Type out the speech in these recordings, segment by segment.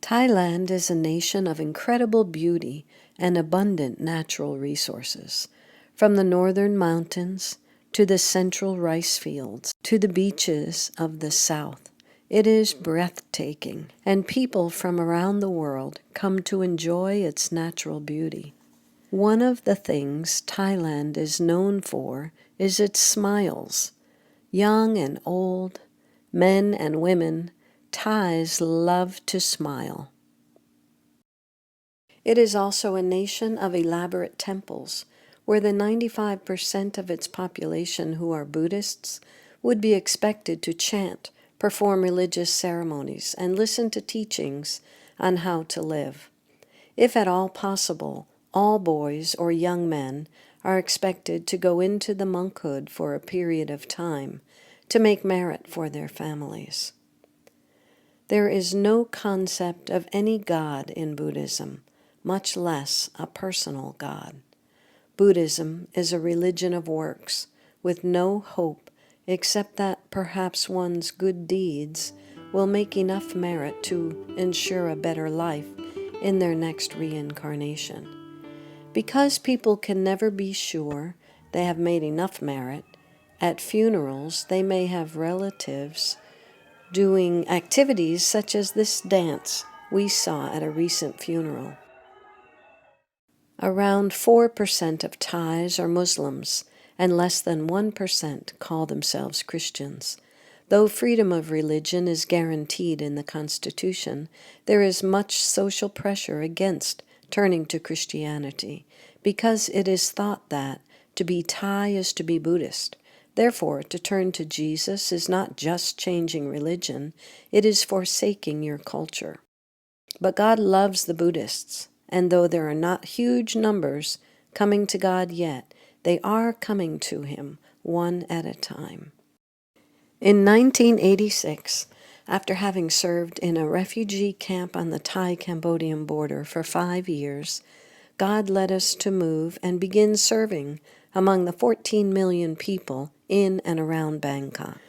Thailand is a nation of incredible beauty and abundant natural resources. From the northern mountains to the central rice fields to the beaches of the south, it is breathtaking, and people from around the world come to enjoy its natural beauty. One of the things Thailand is known for is its smiles. Young and old, men and women, Thais love to smile. It is also a nation of elaborate temples, where the 95% of its population who are Buddhists would be expected to chant, perform religious ceremonies, and listen to teachings on how to live. If at all possible, all boys or young men are expected to go into the monkhood for a period of time to make merit for their families. There is no concept of any God in Buddhism, much less a personal God. Buddhism is a religion of works, with no hope except that perhaps one's good deeds will make enough merit to ensure a better life in their next reincarnation. Because people can never be sure they have made enough merit, at funerals they may have relatives doing activities such as this dance we saw at a recent funeral. Around 4% of Thais are Muslims, and less than 1% call themselves Christians. Though freedom of religion is guaranteed in the Constitution, there is much social pressure against turning to Christianity, because it is thought that to be Thai is to be Buddhist. Therefore, to turn to Jesus is not just changing religion, it is forsaking your culture. But God loves the Buddhists, and though there are not huge numbers coming to God yet, they are coming to Him one at a time. In 1986, after having served in a refugee camp on the Thai-Cambodian border for 5 years, God led us to move and begin serving among the 14 million people in and around Bangkok.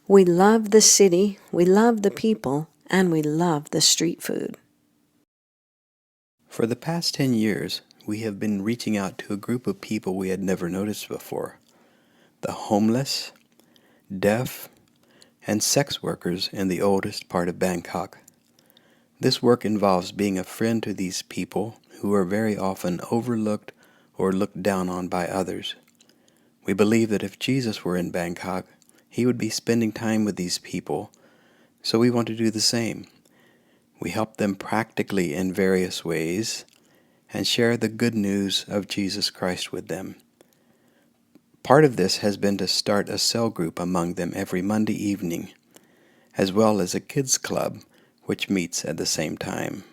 We love the city, we love the people, and we love the street food. For the past 10 years, we have been reaching out to a group of people we had never noticed before: the homeless, deaf, and sex workers in the oldest part of Bangkok. This work involves being a friend to these people who are very often overlooked or looked down on by others. We believe that if Jesus were in Bangkok, He would be spending time with these people, so we want to do the same. We help them practically in various ways and share the good news of Jesus Christ with them. Part of this has been to start a cell group among them every Monday evening, as well as a kids club which meets at the same time.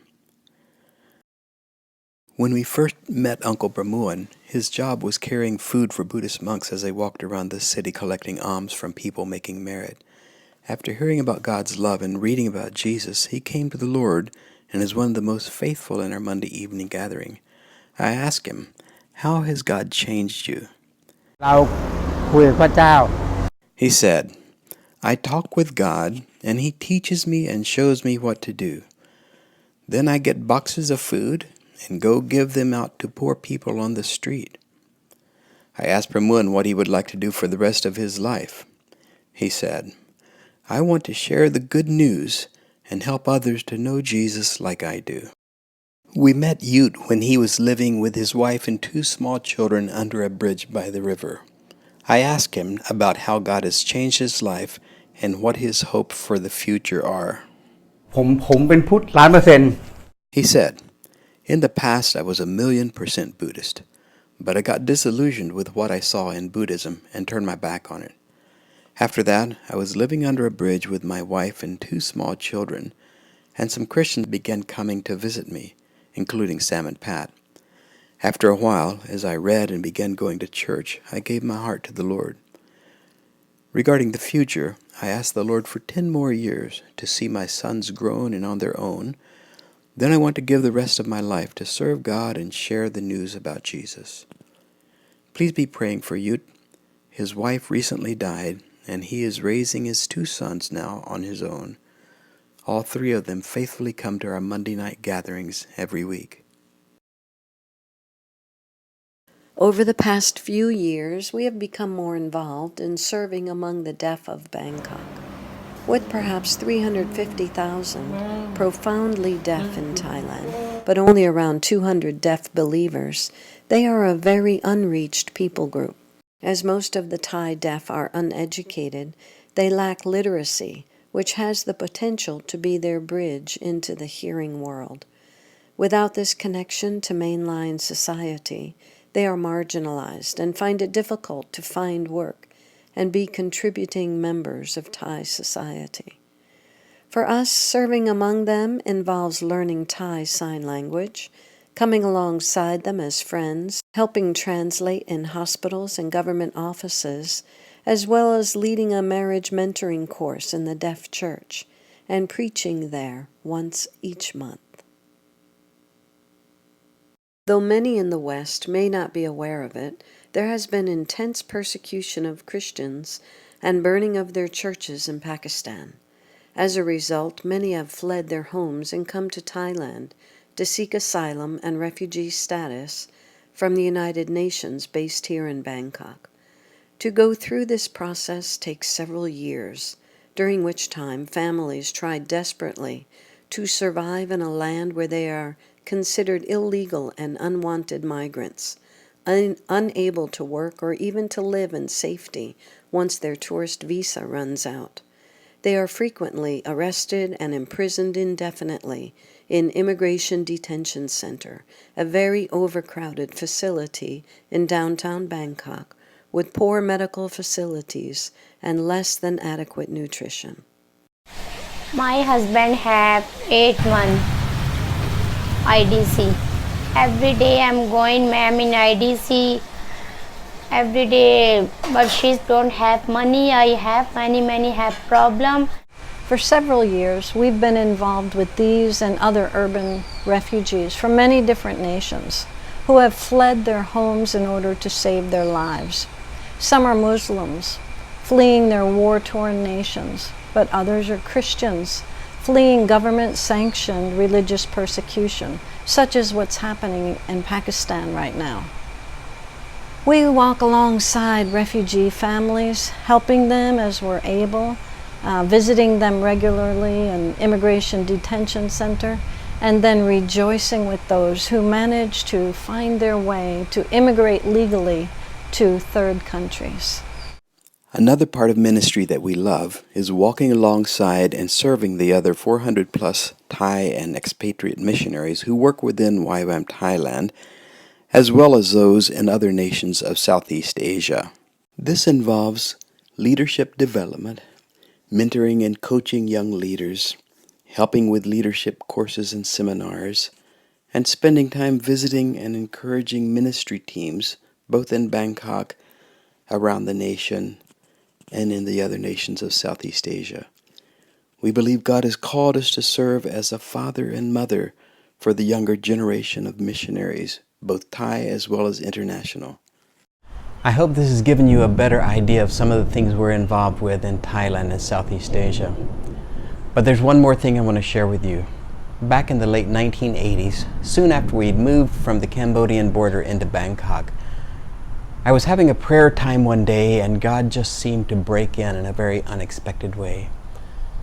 When we first met Uncle Bramuan, his job was carrying food for Buddhist monks as they walked around the city collecting alms from people making merit. After hearing about God's love and reading about Jesus, he came to the Lord and is one of the most faithful in our Monday evening gathering. I asked him, "How has God changed you?" He said, "I talk with God, and He teaches me and shows me what to do. Then I get boxes of food and go give them out to poor people on the street." I asked Pramun what he would like to do for the rest of his life. He said, "I want to share the good news and help others to know Jesus like I do." We met Ute when he was living with his wife and 2 small children under a bridge by the river. I asked him about how God has changed his life and what his hope for the future are. He said, "In the past I was 1,000,000% Buddhist, but I got disillusioned with what I saw in Buddhism and turned my back on it. After that, I was living under a bridge with my wife and 2 small children, and some Christians began coming to visit me, including Sam and Pat. After a while, as I read and began going to church, I gave my heart to the Lord. Regarding the future, I asked the Lord for 10 more years to see my sons grown and on their own. Then I want to give the rest of my life to serve God and share the news about Jesus. Please be praying for Ute. His wife recently died, and he is raising his 2 sons now on his own. All three of them faithfully come to our Monday night gatherings every week. Over the past few years, we have become more involved in serving among the deaf of Bangkok. With perhaps 350,000 profoundly deaf in Thailand, but only around 200 deaf believers, they are a very unreached people group. As most of the Thai deaf are uneducated, they lack literacy, which has the potential to be their bridge into the hearing world. Without this connection to mainline society, they are marginalized and find it difficult to find work and be contributing members of Thai society. For us, serving among them involves learning Thai Sign Language, coming alongside them as friends, helping translate in hospitals and government offices, as well as leading a marriage mentoring course in the deaf church and preaching there once each month. Though many in the West may not be aware of it, there has been intense persecution of Christians and burning of their churches in Pakistan. As a result, many have fled their homes and come to Thailand to seek asylum and refugee status from the United Nations based here in Bangkok. To go through this process takes several years, during which time families try desperately to survive in a land where they are considered illegal and unwanted migrants, unable to work or even to live in safety once their tourist visa runs out. They are frequently arrested and imprisoned indefinitely in Immigration Detention Center, a very overcrowded facility in downtown Bangkok with poor medical facilities and less than adequate nutrition. My husband have 8 months IDC. Every day I'm going, ma'am, in IDC. Every day, but she don't have money. I have many have problem. For several years, we've been involved with these and other urban refugees from many different nations who have fled their homes in order to save their lives. Some are Muslims, fleeing their war-torn nations, but others are Christians, fleeing government-sanctioned religious persecution, such as what's happening in Pakistan right now. We walk alongside refugee families, helping them as we're able, visiting them regularly in Immigration Detention Center, and then rejoicing with those who manage to find their way to immigrate legally to third countries. Another part of ministry that we love is walking alongside and serving the other 400 plus Thai and expatriate missionaries who work within YWAM Thailand, as well as those in other nations of Southeast Asia. This involves leadership development, mentoring and coaching young leaders, helping with leadership courses and seminars, and spending time visiting and encouraging ministry teams both in Bangkok, around the nation, and in the other nations of Southeast Asia. We believe God has called us to serve as a father and mother for the younger generation of missionaries, both Thai as well as international. I hope this has given you a better idea of some of the things we're involved with in Thailand and Southeast Asia. But there's one more thing I want to share with you. Back in the late 1980s, soon after we'd moved from the Cambodian border into Bangkok, I was having a prayer time one day and God just seemed to break in a very unexpected way.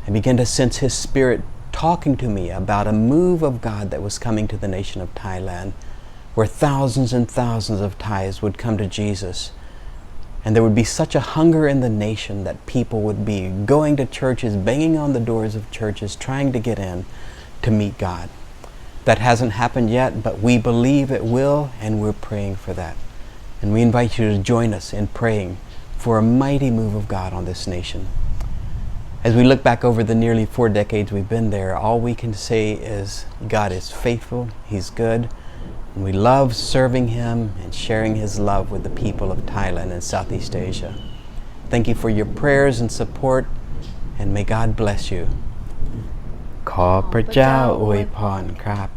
I began to sense His Spirit talking to me about a move of God that was coming to the nation of Thailand, where thousands and thousands of Thais would come to Jesus. And there would be such a hunger in the nation that people would be going to churches, banging on the doors of churches, trying to get in to meet God. That hasn't happened yet, but we believe it will, and we're praying for that. And we invite you to join us in praying for a mighty move of God on this nation. As we look back over the nearly 4 decades we've been there, all we can say is God is faithful, He's good, and we love serving Him and sharing His love with the people of Thailand and Southeast Asia. Thank you for your prayers and support, and may God bless you. ขอพระเจ้าอวยพรครับ